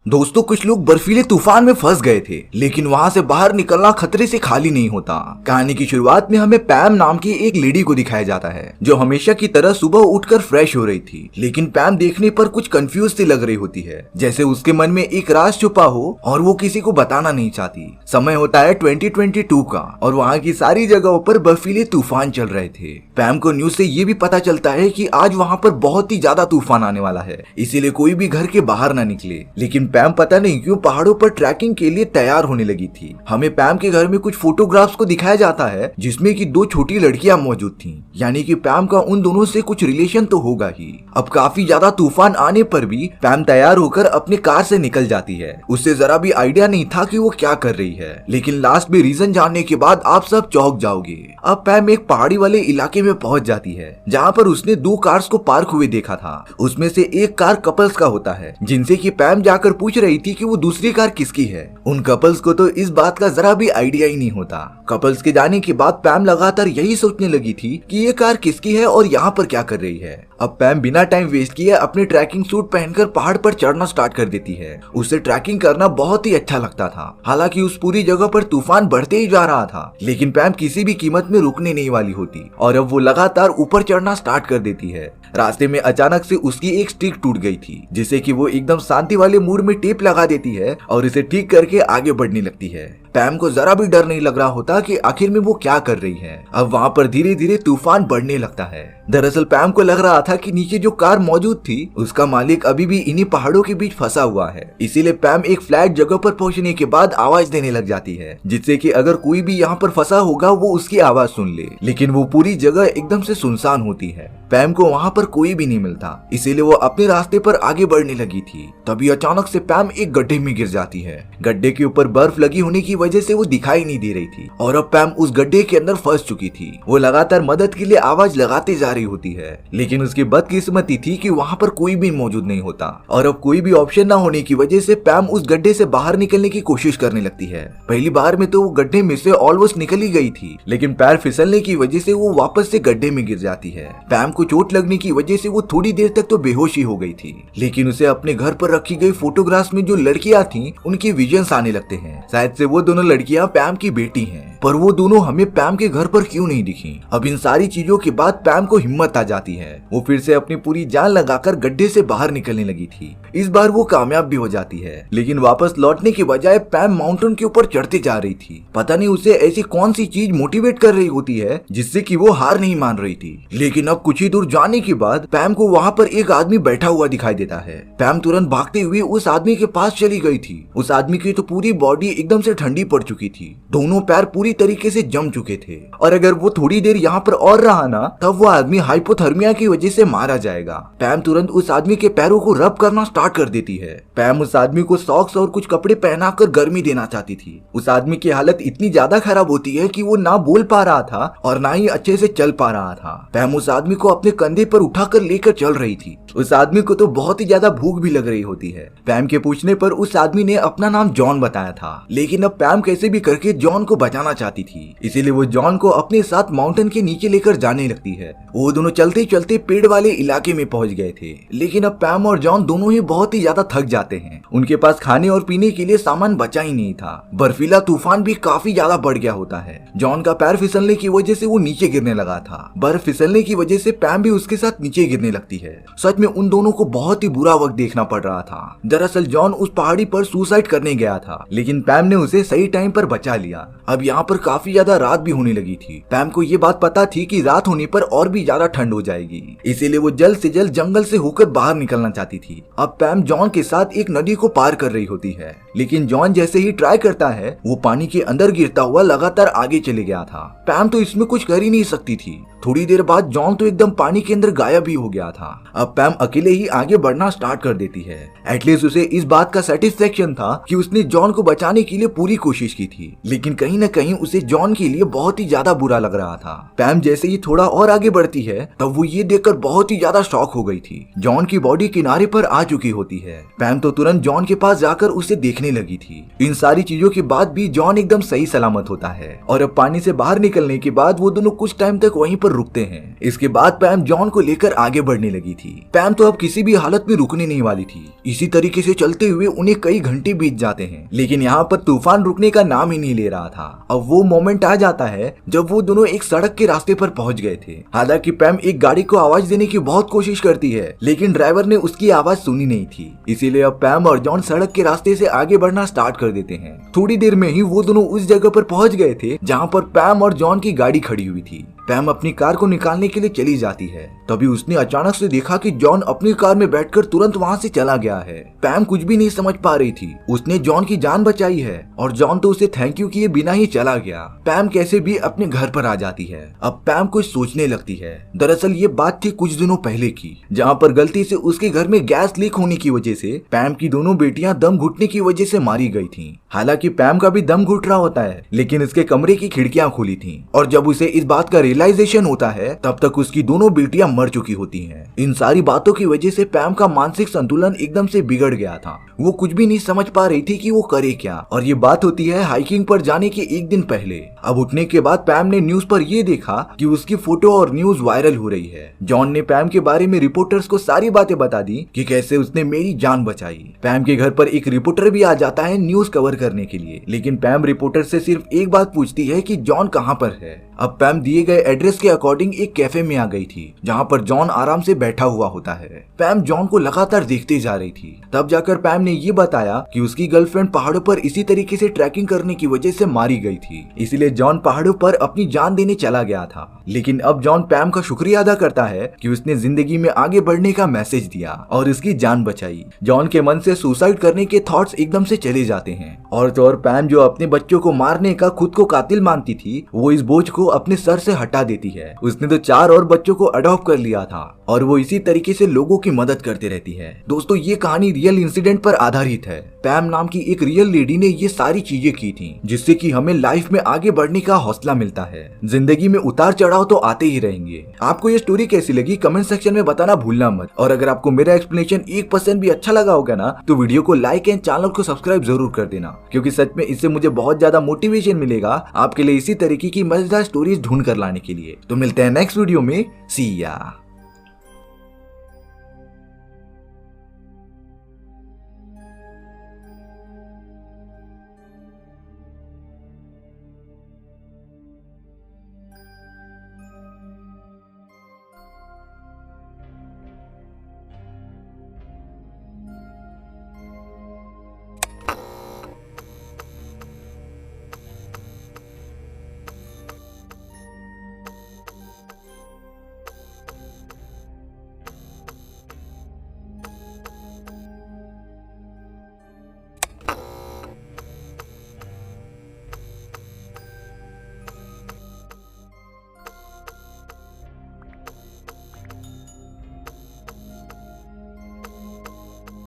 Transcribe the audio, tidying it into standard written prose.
दोस्तों, कुछ लोग बर्फीले तूफान में फंस गए थे, लेकिन वहां से बाहर निकलना खतरे से खाली नहीं होता। कहानी की शुरुआत में हमें पैम नाम की एक लेडी को दिखाया जाता है, जो हमेशा की तरह सुबह उठकर फ्रेश हो रही थी। लेकिन पैम देखने पर कुछ कंफ्यूज सी लग रही होती है, जैसे उसके मन में एक राज छुपा हो और वो किसी को बताना नहीं चाहती। समय होता है 2022 का और वहाँ की सारी जगहों पर बर्फीले तूफान चल रहे थे। पैम को न्यूज से ये भी पता चलता है कि आज वहाँ पर बहुत ही ज्यादा तूफान आने वाला है, इसीलिए कोई भी घर के बाहर ना निकले। लेकिन पैम पता नहीं क्यों पहाड़ों पर ट्रैकिंग के लिए तैयार होने लगी थी। हमें पैम के घर में कुछ फोटोग्राफ्स को दिखाया जाता है, जिसमें कि दो छोटी लड़कियां मौजूद थीं, यानी कि पैम का उन दोनों से कुछ रिलेशन तो होगा ही। अब काफी ज्यादा तूफान आने पर भी पैम तैयार होकर अपनी कार से निकल जाती है। उससे जरा भी आइडिया नहीं था कि वो क्या कर रही है, लेकिन लास्ट में रीजन जानने के बाद आप सब चौंक जाओगे। अब पैम एक पहाड़ी वाले इलाके में पहुंच जाती है, जहाँ पर उसने दो कार्स को पार्क हुए देखा था। उसमें से एक कार कपल्स का होता है, जिनसे कि पैम जाकर पूछ रही थी कि वो दूसरी कार किसकी है। उन कपल्स को तो इस बात का जरा भी आइडिया ही नहीं होता। कपल्स के जाने के बाद पैम लगातार यही सोचने लगी थी कि ये कार किसकी है और यहाँ पर क्या कर रही है। अब पैम बिना टाइम वेस्ट किए अपने ट्रैकिंग सूट पहनकर पहाड़ पर चढ़ना स्टार्ट कर देती है। उसे ट्रैकिंग करना बहुत ही अच्छा लगता था। हालांकि उस पूरी जगह पर तूफान बढ़ते ही जा रहा था, लेकिन पैम किसी भी कीमत में रुकने नहीं वाली होती और अब वो लगातार ऊपर चढ़ना स्टार्ट कर देती है। रास्ते में अचानक से उसकी एक स्टिक टूट गई थी, जिसे कि वो एकदम शांति वाले मूड में टेप लगा देती है और इसे ठीक करके आगे बढ़ने लगती है। पैम को जरा भी डर नहीं लग रहा होता कि आखिर में वो क्या कर रही है। अब वहाँ पर धीरे धीरे तूफान बढ़ने लगता है। दरअसल पैम को लग रहा था कि नीचे जो कार मौजूद थी उसका मालिक अभी भी इन्हीं पहाड़ों के बीच फंसा हुआ है। इसीलिए पैम एक फ्लैट जगह पर पहुंचने के बाद आवाज देने लग जाती है, जिससे कि अगर कोई भी यहाँ पर फंसा होगा वो उसकी आवाज सुन ले। लेकिन वो पूरी जगह एकदम से सुनसान होती है। पैम को वहाँ पर कोई भी नहीं मिलता, इसीलिए वो अपने रास्ते पर आगे बढ़ने लगी थी। तभी अचानक से पैम एक गड्ढे में गिर जाती है। गड्ढे के ऊपर बर्फ लगी होने की वजह से वो दिखाई नहीं दे रही थी और अब पैम उस गड्ढे के अंदर फंस चुकी थी। वो लगातार मदद के लिए आवाज लगाते जा रही होती है, लेकिन उसकी बदकिस्मती थी कि वहाँ पर कोई भी मौजूद नहीं होता और अब कोई भी ऑप्शन ना होने की वजह से पैम उस गड्ढे से बाहर निकलने की कोशिश करने लगती है। पहली बार में तो वो गड्ढे में से ऑलमोस्ट निकल ही गई थी, लेकिन पैर फिसलने की वजह से वो वापस से गड्ढे में गिर जाती है। पैम को चोट लगने की वजह से वो थोड़ी देर तक तो बेहोश ही हो गई थी, लेकिन उसे अपने घर पर रखी गई फोटोग्राफ्स में जो लड़कियां थीं, उनके विजन्स आने लगते हैं। शायद से वो दोनों लड़कियां पैम की बेटी हैं, पर वो दोनों हमें पैम के घर पर क्यों नहीं दिखी। अब इन सारी चीजों के बाद पैम को हिम्मत आ जाती है। वो फिर से अपनी पूरी जान लगाकर गड्ढे से बाहर निकलने लगी थी। इस बार वो कामयाब भी हो जाती है, लेकिन वापस लौटने के बजाय पैम माउंटेन के ऊपर चढ़ती जा रही थी। पता नहीं उसे ऐसी कौन सी चीज मोटिवेट कर रही होती है, जिससे कि वो हार नहीं मान रही थी। लेकिन अब कुछ ही दूर जाने के बाद पैम को वहाँ पर एक आदमी बैठा हुआ दिखाई देता है। पैम तुरंत भागते हुए उस आदमी के पास चली गई थी। उस आदमी की तो पूरी बॉडी एकदम से ठंडी पड़ चुकी थी, दोनों पैर पूरी तरीके से जम चुके थे और अगर वो थोड़ी देर यहाँ पर और रहा ना, तब वो आदमी हाइपोथर्मिया की वजह से मारा जाएगा। पैम तुरंत उस आदमी के पैरों को रब करना स्टार्ट कर देती है। पैम उस आदमी को सॉक्स और कुछ कपड़े पहनाकर गर्मी देना चाहती थी। उस आदमी की हालत इतनी ज्यादा खराब होती है कि वो ना बोल पा रहा था और ना ही अच्छे से चल पा रहा था। पैम उस आदमी को अपने कंधे पर उठाकर लेकर चल रही थी। उस आदमी को तो बहुत ही ज्यादा भूख भी लग रही होती है। पैम के पूछने पर उस आदमी ने अपना नाम जॉन बताया था, लेकिन अब पैम कैसे भी करके जॉन को बचाना चाहती थी, इसीलिए वो जॉन को अपने साथ माउंटेन के नीचे लेकर जाने लगती है। वो दोनों चलते चलते पेड़ वाले इलाके में पहुंच गए थे, लेकिन अब पैम और जॉन दोनों ही बहुत ही ज्यादा थक जाते हैं। उनके पास खाने और पीने के लिए सामान बचा ही नहीं था। बर्फीला तूफान भी काफी ज्यादा बढ़ गया होता है। जॉन का पैर फिसलने की वजह से वो नीचे गिरने लगा था। बर्फ फिसलने की वजह से पैम भी उसके साथ नीचे गिरने लगती है। सच में उन दोनों को बहुत ही बुरा वक्त देखना पड़ रहा था। दरअसल जॉन उस पहाड़ी पर सुसाइड करने गया था, लेकिन पैम ने उसे सही टाइम पर बचा लिया। अब यहाँ पर काफी ज्यादा रात भी होने लगी थी। पैम को ये बात पता थी कि रात होने पर और भी ज्यादा ठंड हो जाएगी, इसीलिए वो जल्द से जल्द जंगल से होकर बाहर निकलना चाहती थी। अब पैम जॉन के साथ एक नदी को पार कर रही होती है, लेकिन जॉन जैसे ही ट्राई करता है, वो पानी के अंदर गिरता हुआ लगातार आगे चले गया था। पैम तो इसमें कुछ कर ही नहीं सकती थी। थोड़ी देर बाद जॉन तो एकदम पानी के अंदर गायब भी हो गया था। अब पैम अकेले ही आगे बढ़ना स्टार्ट कर देती है। एटलीस्ट उसे इस बात का सेटिस्फेक्शन था कि उसने जॉन को बचाने के लिए पूरी कोशिश की थी, लेकिन कहीं न कहीं उसे जॉन के लिए बहुत ही ज्यादा बुरा लग रहा था। पैम जैसे ही थोड़ा और आगे बढ़ती है, तब वो ये देखकर बहुत ही ज्यादा शॉक हो गई थी। जॉन की बॉडी किनारे पर आ चुकी होती है। पैम तो तुरंत जॉन के पास जाकर उसे देखने दिखने लगी थी। इन सारी चीजों के बाद भी जॉन एकदम सही सलामत होता है और अब पानी से बाहर निकलने के बाद वो दोनों कुछ टाइम तक वहीं पर रुकते हैं। इसके बाद पैम जॉन को लेकर आगे बढ़ने लगी थी। पैम तो अब किसी भी हालत में रुकने नहीं वाली थी। इसी तरीके से चलते हुए उन्हें कई घंटे बीत जाते हैं, लेकिन यहाँ पर तूफान रुकने का नाम ही नहीं ले रहा था। अब वो मोमेंट आ जाता है जब वो दोनों एक सड़क के रास्ते पर पहुंच गए थे। हालांकि पैम एक गाड़ी को आवाज देने की बहुत कोशिश करती है, लेकिन ड्राइवर ने उसकी आवाज सुनी नहीं थी। इसीलिए अब पैम और जॉन सड़क के रास्ते से आगे बढ़ना स्टार्ट कर देते हैं। थोड़ी देर में ही वो दोनों उस जगह पर पहुंच गए थे जहाँ पर पैम और जॉन की गाड़ी खड़ी हुई थी। पैम अपनी कार को निकालने के लिए चली जाती है, तभी उसने अचानक से देखा कि जॉन अपनी कार में बैठकर तुरंत वहाँ से चला गया है। पैम कुछ भी नहीं समझ पा रही थी। उसने जॉन की जान बचाई है और जॉन तो उसे थैंक यू किए बिना ही चला गया। पैम कैसे भी अपने घर पर आ जाती है। अब पैम कुछ सोचने लगती है। दरअसल ये बात थी कुछ दिनों पहले की, जहाँ पर गलती से उसके घर में गैस लीक होने की वजह से पैम की दोनों बेटियां दम घुटने की वजह से मारी गई थी। हालांकि पैम का भी दम घुट रहा होता है, लेकिन इसके कमरे की खिड़कियां खुली थी और जब उसे इस बात का रियलाइजेशन होता है तब तक उसकी दोनों बेटियां मर चुकी होती हैं। इन सारी बातों की वजह से पैम का मानसिक संतुलन एकदम से बिगड़ गया था। वो कुछ भी नहीं समझ पा रही थी कि वो करे क्या। और ये बात होती है हाइकिंग पर जाने के एक दिन पहले। अब उठने के बाद पैम ने न्यूज पर ये देखा कि उसकी फोटो और न्यूज वायरल हो रही है। जॉन ने पैम के बारे में रिपोर्टर्स को सारी बातें बता दी कि कैसे उसने मेरी जान बचाई। पैम के घर पर एक रिपोर्टर भी आ जाता है न्यूज कवर करने के लिए, लेकिन पैम रिपोर्टर से सिर्फ एक बात पूछती है कि जॉन कहाँ पर है। अब पैम दिए गए एड्रेस के अकॉर्डिंग एक कैफे में आ गई थी, जहाँ पर जॉन आराम से बैठा हुआ होता है। पैम जॉन को लगातार देखते जा रही थी। तब जाकर पैम ने ये बताया कि उसकी गर्लफ्रेंड पहाड़ों पर इसी तरीके से ट्रैकिंग करने की वजह से मारी गई थी, इसलिए जॉन पहाड़ों पर अपनी जान देने चला गया था। लेकिन अब जॉन पैम का शुक्रिया अदा करता है कि उसने जिंदगी में आगे बढ़ने का मैसेज दिया और उसकी जान बचाई। जॉन के मन से सुसाइड करने के थॉट्स एकदम से चले जाते हैं और तो और पैम जो अपने बच्चों को मारने का खुद को कातिल मानती थी, वो इस बोझ को अपने सर से हटा देती है। उसने तो 4 और बच्चों को अडॉप्ट कर लिया था और वो इसी तरीके से लोगों की मदद करती रहती है। दोस्तों, ये कहानी रियल इंसिडेंट पर आधारित है। पैम नाम की एक रियल लेडी ने ये सारी चीजें की थी, जिससे कि हमें लाइफ में आगे बढ़ने का हौसला मिलता है। जिंदगी में उतार चढ़ाव तो आते ही रहेंगे। आपको ये स्टोरी कैसी लगी कमेंट सेक्शन में बताना भूलना मत। और अगर आपको मेरा एक्सप्लेनेशन 1% भी अच्छा लगा होगा ना, तो वीडियो को लाइक एंड चैनल को सब्सक्राइब जरूर कर देना, क्योंकि सच में इससे मुझे बहुत ज्यादा मोटिवेशन मिलेगा आपके लिए इसी तरीके की मजेदार स्टोरीज ढूंढ कर लाने के लिए। तो मिलते हैं नेक्स्ट वीडियो में। सी या।